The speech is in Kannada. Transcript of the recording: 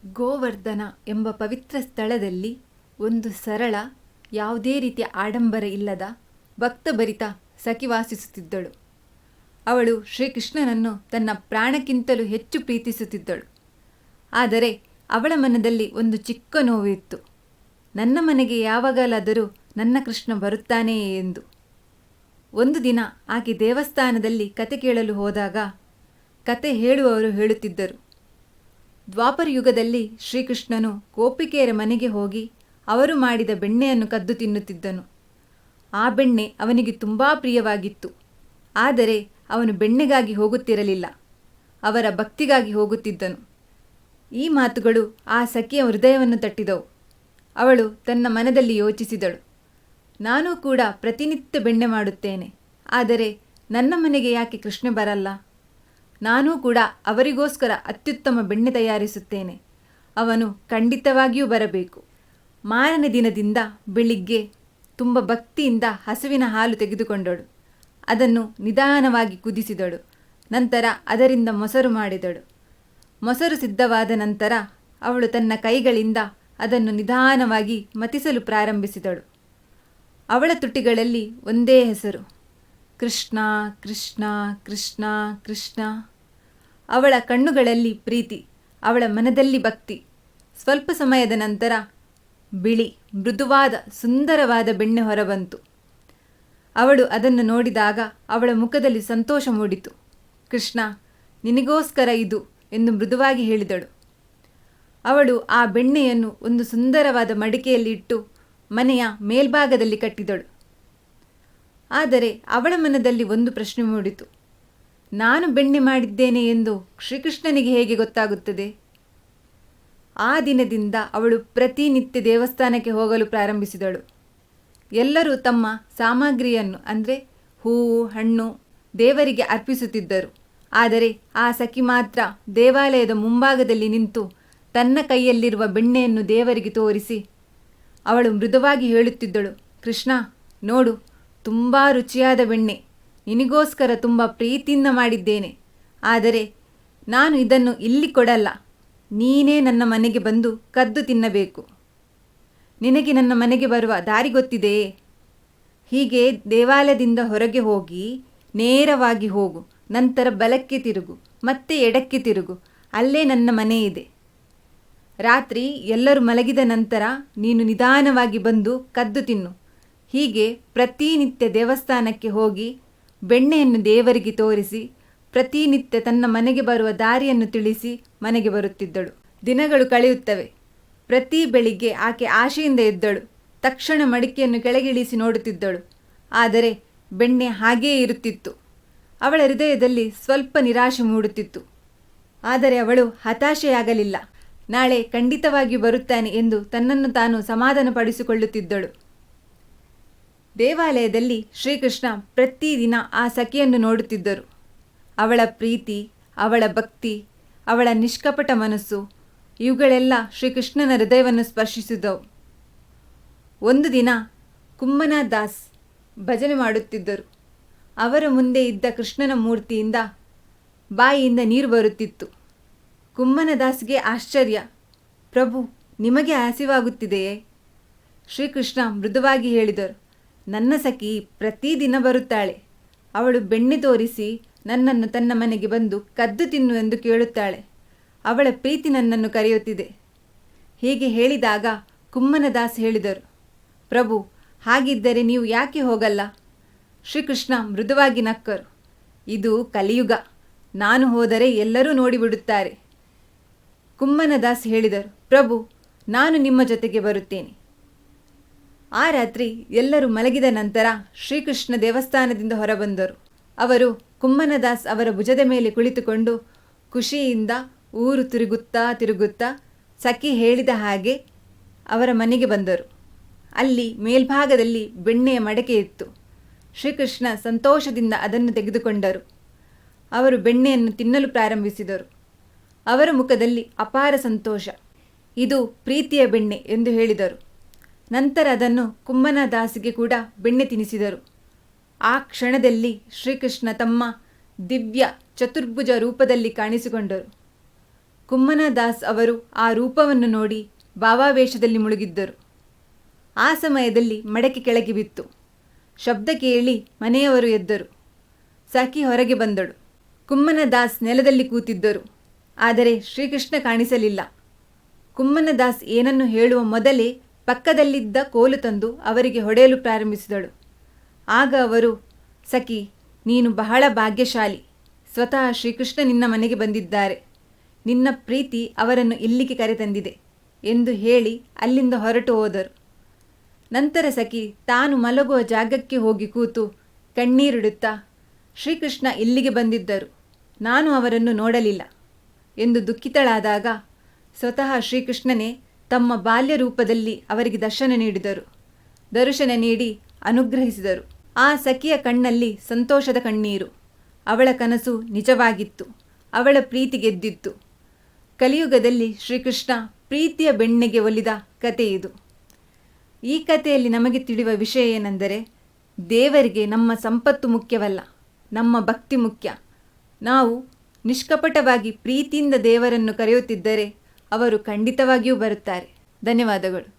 ಗೋವರ್ಧನ ಎಂಬ ಪವಿತ್ರ ಸ್ಥಳದಲ್ಲಿ ಒಂದು ಸರಳ, ಯಾವುದೇ ರೀತಿಯ ಆಡಂಬರ ಇಲ್ಲದ ಭಕ್ತಭರಿತ ಸಖಿ ವಾಸಿಸುತ್ತಿದ್ದಳು. ಅವಳು ಶ್ರೀಕೃಷ್ಣನನ್ನು ತನ್ನ ಪ್ರಾಣಕ್ಕಿಂತಲೂ ಹೆಚ್ಚು ಪ್ರೀತಿಸುತ್ತಿದ್ದಳು. ಆದರೆ ಅವಳ ಮನದಲ್ಲಿ ಒಂದು ಚಿಕ್ಕ ನೋವಿತ್ತು. ನನ್ನ ಮನೆಗೆ ಯಾವಾಗಲಾದರೂ ನನ್ನ ಕೃಷ್ಣ ಬರುತ್ತಾನೆಯೇ ಎಂದು. ಒಂದು ದಿನ ಆಕೆ ದೇವಸ್ಥಾನದಲ್ಲಿ ಕತೆ ಕೇಳಲು ಹೋದಾಗ ಕತೆ ಹೇಳುವವರು ಹೇಳುತ್ತಿದ್ದರು, ದ್ವಾಪರ ಯುಗದಲ್ಲಿ ಶ್ರೀಕೃಷ್ಣನು ಗೋಪಿಕೆಯರ ಮನೆಗೆ ಹೋಗಿ ಅವರು ಮಾಡಿದ ಬೆಣ್ಣೆಯನ್ನು ಕದ್ದು ತಿನ್ನುತ್ತಿದ್ದನು. ಆ ಬೆಣ್ಣೆ ಅವನಿಗೆ ತುಂಬ ಪ್ರಿಯವಾಗಿತ್ತು. ಆದರೆ ಅವನು ಬೆಣ್ಣೆಗಾಗಿ ಹೋಗುತ್ತಿರಲಿಲ್ಲ, ಅವರ ಭಕ್ತಿಗಾಗಿ ಹೋಗುತ್ತಿದ್ದನು. ಈ ಮಾತುಗಳು ಆ ಸಖಿಯ ಹೃದಯವನ್ನು ತಟ್ಟಿದವು. ಅವಳು ತನ್ನ ಮನದಲ್ಲಿ ಯೋಚಿಸಿದಳು, ನಾನೂ ಕೂಡ ಪ್ರತಿನಿತ್ಯ ಬೆಣ್ಣೆ ಮಾಡುತ್ತೇನೆ, ಆದರೆ ನನ್ನ ಮನೆಗೆ ಯಾಕೆ ಕೃಷ್ಣ ಬರಲ್ಲ? ನಾನೂ ಕೂಡ ಅವರಿಗೋಸ್ಕರ ಅತ್ಯುತ್ತಮ ಬೆಣ್ಣೆ ತಯಾರಿಸುತ್ತೇನೆ, ಅವನು ಖಂಡಿತವಾಗಿಯೂ ಬರಬೇಕು. ಮಾರನೇ ದಿನದಿಂದ ಬೆಳಿಗ್ಗೆ ತುಂಬ ಭಕ್ತಿಯಿಂದ ಹಸುವಿನ ಹಾಲು ತೆಗೆದುಕೊಂಡಳು. ಅದನ್ನು ನಿಧಾನವಾಗಿ ಕುದಿಸಿದಳು. ನಂತರ ಅದರಿಂದ ಮೊಸರು ಮಾಡಿದಳು. ಮೊಸರು ಸಿದ್ಧವಾದ ನಂತರ ಅವಳು ತನ್ನ ಕೈಗಳಿಂದ ಅದನ್ನು ನಿಧಾನವಾಗಿ ಮತಿಸಲು ಪ್ರಾರಂಭಿಸಿದಳು. ಅವಳ ತುಟಿಗಳಲ್ಲಿ ಒಂದೇ ಹೆಸರು, ಕೃಷ್ಣ ಕೃಷ್ಣ ಕೃಷ್ಣ ಕೃಷ್ಣ. ಅವಳ ಕಣ್ಣುಗಳಲ್ಲಿ ಪ್ರೀತಿ, ಅವಳ ಮನದಲ್ಲಿ ಭಕ್ತಿ. ಸ್ವಲ್ಪ ಸಮಯದ ನಂತರ ಬಿಳಿ, ಮೃದುವಾದ, ಸುಂದರವಾದ ಬೆಣ್ಣೆ ಹೊರಬಂತು. ಅವಳು ಅದನ್ನು ನೋಡಿದಾಗ ಅವಳ ಮುಖದಲ್ಲಿ ಸಂತೋಷ ಮೂಡಿತು. ಕೃಷ್ಣ, ನಿನಗೋಸ್ಕರ ಇದು ಎಂದು ಮೃದುವಾಗಿ ಹೇಳಿದಳು. ಅವಳು ಆ ಬೆಣ್ಣೆಯನ್ನು ಒಂದು ಸುಂದರವಾದ ಮಡಿಕೆಯಲ್ಲಿ ಇಟ್ಟು ಮನೆಯ ಮೇಲ್ಭಾಗದಲ್ಲಿ ಕಟ್ಟಿದಳು. ಆದರೆ ಅವಳ ಮನದಲ್ಲಿ ಒಂದು ಪ್ರಶ್ನೆ ಮೂಡಿತು, ನಾನು ಬೆಣ್ಣೆ ಮಾಡಿದ್ದೇನೆ ಎಂದು ಶ್ರೀಕೃಷ್ಣನಿಗೆ ಹೇಗೆ ಗೊತ್ತಾಗುತ್ತದೆ? ಆ ದಿನದಿಂದ ಅವಳು ಪ್ರತಿನಿತ್ಯ ದೇವಸ್ಥಾನಕ್ಕೆ ಹೋಗಲು ಪ್ರಾರಂಭಿಸಿದಳು. ಎಲ್ಲರೂ ತಮ್ಮ ಸಾಮಗ್ರಿಯನ್ನು ಅಂದರೆ ಹೂವು, ಹಣ್ಣು ದೇವರಿಗೆ ಅರ್ಪಿಸುತ್ತಿದ್ದರು. ಆದರೆ ಆ ಸಖಿ ಮಾತ್ರ ದೇವಾಲಯದ ಮುಂಭಾಗದಲ್ಲಿ ನಿಂತು ತನ್ನ ಕೈಯಲ್ಲಿರುವ ಬೆಣ್ಣೆಯನ್ನು ದೇವರಿಗೆ ತೋರಿಸಿ ಅವಳು ಮೃದುವಾಗಿ ಹೇಳುತ್ತಿದ್ದಳು, ಕೃಷ್ಣ ನೋಡು, ತುಂಬ ರುಚಿಯಾದ ಬೆಣ್ಣೆ, ನಿನಗೋಸ್ಕರ ತುಂಬ ಪ್ರೀತಿಯಿಂದ ಮಾಡಿದ್ದೇನೆ. ಆದರೆ ನಾನು ಇದನ್ನು ಇಲ್ಲಿ ಕೊಡಲ್ಲ, ನೀನೇ ನನ್ನ ಮನೆಗೆ ಬಂದು ಕದ್ದು ತಿನ್ನಬೇಕು. ನಿನಗೆ ನನ್ನ ಮನೆಗೆ ಬರುವ ದಾರಿ ಗೊತ್ತಿದೆಯೇ? ಹೀಗೆ ದೇವಾಲಯದಿಂದ ಹೊರಗೆ ಹೋಗಿ ನೇರವಾಗಿ ಹೋಗು, ನಂತರ ಬಲಕ್ಕೆ ತಿರುಗು, ಮತ್ತೆ ಎಡಕ್ಕೆ ತಿರುಗು, ಅಲ್ಲೇ ನನ್ನ ಮನೆ ಇದೆ. ರಾತ್ರಿ ಎಲ್ಲರೂ ಮಲಗಿದ ನಂತರ ನೀನು ನಿಧಾನವಾಗಿ ಬಂದು ಕದ್ದು ತಿನ್ನು. ಹೀಗೆ ಪ್ರತಿನಿತ್ಯ ದೇವಸ್ಥಾನಕ್ಕೆ ಹೋಗಿ ಬೆಣ್ಣೆಯನ್ನು ದೇವರಿಗೆ ತೋರಿಸಿ ಪ್ರತಿನಿತ್ಯ ತನ್ನ ಮನೆಗೆ ಬರುವ ದಾರಿಯನ್ನು ತಿಳಿಸಿ ಮನೆಗೆ ಬರುತ್ತಿದ್ದಳು. ದಿನಗಳು ಕಳೆಯುತ್ತವೆ. ಪ್ರತಿ ಬೆಳಿಗ್ಗೆ ಆಕೆ ಆಶೆಯಿಂದ ಎದ್ದಳು. ತಕ್ಷಣ ಮಡಿಕೆಯನ್ನು ಕೆಳಗಿಳಿಸಿ ನೋಡುತ್ತಿದ್ದಳು. ಆದರೆ ಬೆಣ್ಣೆ ಹಾಗೆಯೇ ಇರುತ್ತಿತ್ತು. ಅವಳ ಹೃದಯದಲ್ಲಿ ಸ್ವಲ್ಪ ನಿರಾಶೆ ಮೂಡುತ್ತಿತ್ತು. ಆದರೆ ಅವಳು ಹತಾಶೆಯಾಗಲಿಲ್ಲ. ನಾಳೆ ಖಂಡಿತವಾಗಿಯೂ ಬರುತ್ತಾನೆ ಎಂದು ತನ್ನನ್ನು ತಾನು ಸಮಾಧಾನಪಡಿಸಿಕೊಳ್ಳುತ್ತಿದ್ದಳು. ದೇವಾಲಯದಲ್ಲಿ ಶ್ರೀಕೃಷ್ಣ ಪ್ರತಿದಿನ ಆ ಸಖಿಯನ್ನು ನೋಡುತ್ತಿದ್ದರು. ಅವಳ ಪ್ರೀತಿ, ಅವಳ ಭಕ್ತಿ, ಅವಳ ನಿಷ್ಕಪಟ ಮನಸ್ಸು ಇವುಗಳೆಲ್ಲ ಶ್ರೀಕೃಷ್ಣನ ಹೃದಯವನ್ನು ಸ್ಪರ್ಶಿಸಿದವು. ಒಂದು ದಿನ ಕುಮ್ಮನ ದಾಸ್ ಭಜನೆ ಮಾಡುತ್ತಿದ್ದರು. ಅವರ ಮುಂದೆ ಇದ್ದ ಕೃಷ್ಣನ ಮೂರ್ತಿಯಿಂದ ಬಾಯಿಯಿಂದ ನೀರು ಬರುತ್ತಿತ್ತು. ಕುಮ್ಮನ ದಾಸ್ಗೆ ಆಶ್ಚರ್ಯ, ಪ್ರಭು, ನಿಮಗೆ ಹಸಿವಾಗುತ್ತಿದೆಯೇ? ಶ್ರೀಕೃಷ್ಣ ಮೃದುವಾಗಿ ಹೇಳಿದರು, ನನ್ನ ಸಖಿ ಪ್ರತಿದಿನ ಬರುತ್ತಾಳೆ. ಅವಳು ಬೆಣ್ಣೆ ತೋರಿಸಿ ನನ್ನನ್ನು ತನ್ನ ಮನೆಗೆ ಬಂದು ಕದ್ದು ತಿನ್ನು ಎಂದು ಕೇಳುತ್ತಾಳೆ. ಅವಳ ಪ್ರೀತಿ ನನ್ನನ್ನು ಕರೆಯುತ್ತಿದೆ. ಹೀಗೆ ಹೇಳಿದಾಗ ಕುಮ್ಮನ ದಾಸ್ ಹೇಳಿದರು, ಪ್ರಭು, ಹಾಗಿದ್ದರೆ ನೀವು ಯಾಕೆ ಹೋಗಲ್ಲ? ಶ್ರೀಕೃಷ್ಣ ಮೃದುವಾಗಿ ನಕ್ಕರು, ಇದು ಕಲಿಯುಗ, ನಾನು ಹೋದರೆ ಎಲ್ಲರೂ ನೋಡಿಬಿಡುತ್ತಾರೆ. ಕುಮ್ಮನ ದಾಸ್ ಹೇಳಿದರು, ಪ್ರಭು, ನಾನು ನಿಮ್ಮ ಜೊತೆಗೆ ಬರುತ್ತೇನೆ. ಆ ರಾತ್ರಿ ಎಲ್ಲರೂ ಮಲಗಿದ ನಂತರ ಶ್ರೀಕೃಷ್ಣ ದೇವಸ್ಥಾನದಿಂದ ಹೊರಬಂದರು. ಅವರು ಕುಮ್ಮನ ದಾಸ್ ಅವರ ಭುಜದ ಮೇಲೆ ಕುಳಿತುಕೊಂಡು ಖುಷಿಯಿಂದ ಊರು ತಿರುಗುತ್ತಾ ಸಖಿ ಹೇಳಿದ ಹಾಗೆ ಅವರ ಮನೆಗೆ ಬಂದರು. ಅಲ್ಲಿ ಮೇಲ್ಭಾಗದಲ್ಲಿ ಬೆಣ್ಣೆಯ ಮಡಕೆ ಇತ್ತು. ಶ್ರೀಕೃಷ್ಣ ಸಂತೋಷದಿಂದ ಅದನ್ನು ತೆಗೆದುಕೊಂಡರು. ಅವರು ಬೆಣ್ಣೆಯನ್ನು ತಿನ್ನಲು ಪ್ರಾರಂಭಿಸಿದರು. ಅವರ ಮುಖದಲ್ಲಿ ಅಪಾರ ಸಂತೋಷ. ಇದು ಪ್ರೀತಿಯ ಬೆಣ್ಣೆ ಎಂದು ಹೇಳಿದರು. ನಂತರ ಅದನ್ನು ಕುಮ್ಮನ ದಾಸಿಗೆ ಕೂಡ ಬೆಣ್ಣೆ ತಿನ್ನಿಸಿದರು. ಆ ಕ್ಷಣದಲ್ಲಿ ಶ್ರೀಕೃಷ್ಣ ತಮ್ಮ ದಿವ್ಯ ಚತುರ್ಭುಜ ರೂಪದಲ್ಲಿ ಕಾಣಿಸಿಕೊಂಡರು. ಕುಮ್ಮನದಾಸ್ ಅವರು ಆ ರೂಪವನ್ನು ನೋಡಿ ಭಾವಾವೇಶದಲ್ಲಿ ಮುಳುಗಿದ್ದರು. ಆ ಸಮಯದಲ್ಲಿ ಮಡಕೆ ಕೆಳಗೆ ಬಿತ್ತು. ಶಬ್ದ ಕೇಳಿ ಮನೆಯವರು ಎದ್ದರು. ಸಖಿ ಹೊರಗೆ ಬಂದಳು. ಕುಮ್ಮನದಾಸ್ ನೆಲದಲ್ಲಿ ಕೂತಿದ್ದರು. ಆದರೆ ಶ್ರೀಕೃಷ್ಣ ಕಾಣಿಸಲಿಲ್ಲ. ಕುಮ್ಮನದಾಸ್ ಏನನ್ನು ಹೇಳುವ ಮೊದಲೇ ಪಕ್ಕದಲ್ಲಿದ್ದ ಕೋಲು ತಂದು ಅವರಿಗೆ ಹೊಡೆಯಲು ಪ್ರಾರಂಭಿಸಿದಳು. ಆಗ ಅವರು, ಸಖಿ, ನೀನು ಬಹಳ ಭಾಗ್ಯಶಾಲಿ. ಸ್ವತಃ ಶ್ರೀಕೃಷ್ಣ ನಿನ್ನ ಮನೆಗೆ ಬಂದಿದ್ದಾರೆ. ನಿನ್ನ ಪ್ರೀತಿ ಅವರನ್ನು ಇಲ್ಲಿಗೆ ಕರೆತಂದಿದೆ ಎಂದು ಹೇಳಿ ಅಲ್ಲಿಂದ ಹೊರಟು ಹೋದರು. ನಂತರ ಸಖಿ ತಾನು ಮಲಗುವ ಜಾಗಕ್ಕೆ ಹೋಗಿ ಕೂತು ಕಣ್ಣೀರಿಡುತ್ತಾ, ಶ್ರೀಕೃಷ್ಣ ಇಲ್ಲಿಗೆ ಬಂದಿದ್ದರು, ನಾನು ಅವರನ್ನು ನೋಡಲಿಲ್ಲ ಎಂದು ದುಃಖಿತಳಾದಾಗ ಸ್ವತಃ ಶ್ರೀಕೃಷ್ಣನೇ ತಮ್ಮ ಬಾಲ್ಯ ರೂಪದಲ್ಲಿ ಅವರಿಗೆ ದರ್ಶನ ನೀಡಿ ಅನುಗ್ರಹಿಸಿದರು. ಆ ಸಖಿಯ ಕಣ್ಣಲ್ಲಿ ಸಂತೋಷದ ಕಣ್ಣೀರು. ಅವಳ ಕನಸು ನಿಜವಾಗಿತ್ತು. ಅವಳ ಪ್ರೀತಿ ಗೆದ್ದಿತ್ತು. ಕಲಿಯುಗದಲ್ಲಿ ಶ್ರೀಕೃಷ್ಣ ಪ್ರೀತಿಯ ಬೆಣ್ಣೆಗೆ ಒಲಿದ ಕತೆ ಇದು. ಈ ಕಥೆಯಲ್ಲಿ ನಮಗೆ ತಿಳಿಯುವ ವಿಷಯ ಏನೆಂದರೆ, ದೇವರಿಗೆ ನಮ್ಮ ಸಂಪತ್ತು ಮುಖ್ಯವಲ್ಲ, ನಮ್ಮ ಭಕ್ತಿ ಮುಖ್ಯ. ನಾವು ನಿಷ್ಕಪಟವಾಗಿ ಪ್ರೀತಿಯಿಂದ ದೇವರನ್ನು ಕರೆಯುತ್ತಿದ್ದರೆ ಅವರು ಖಂಡಿತವಾಗಿಯೂ ಬರುತ್ತಾರೆ. ಧನ್ಯವಾದಗಳು.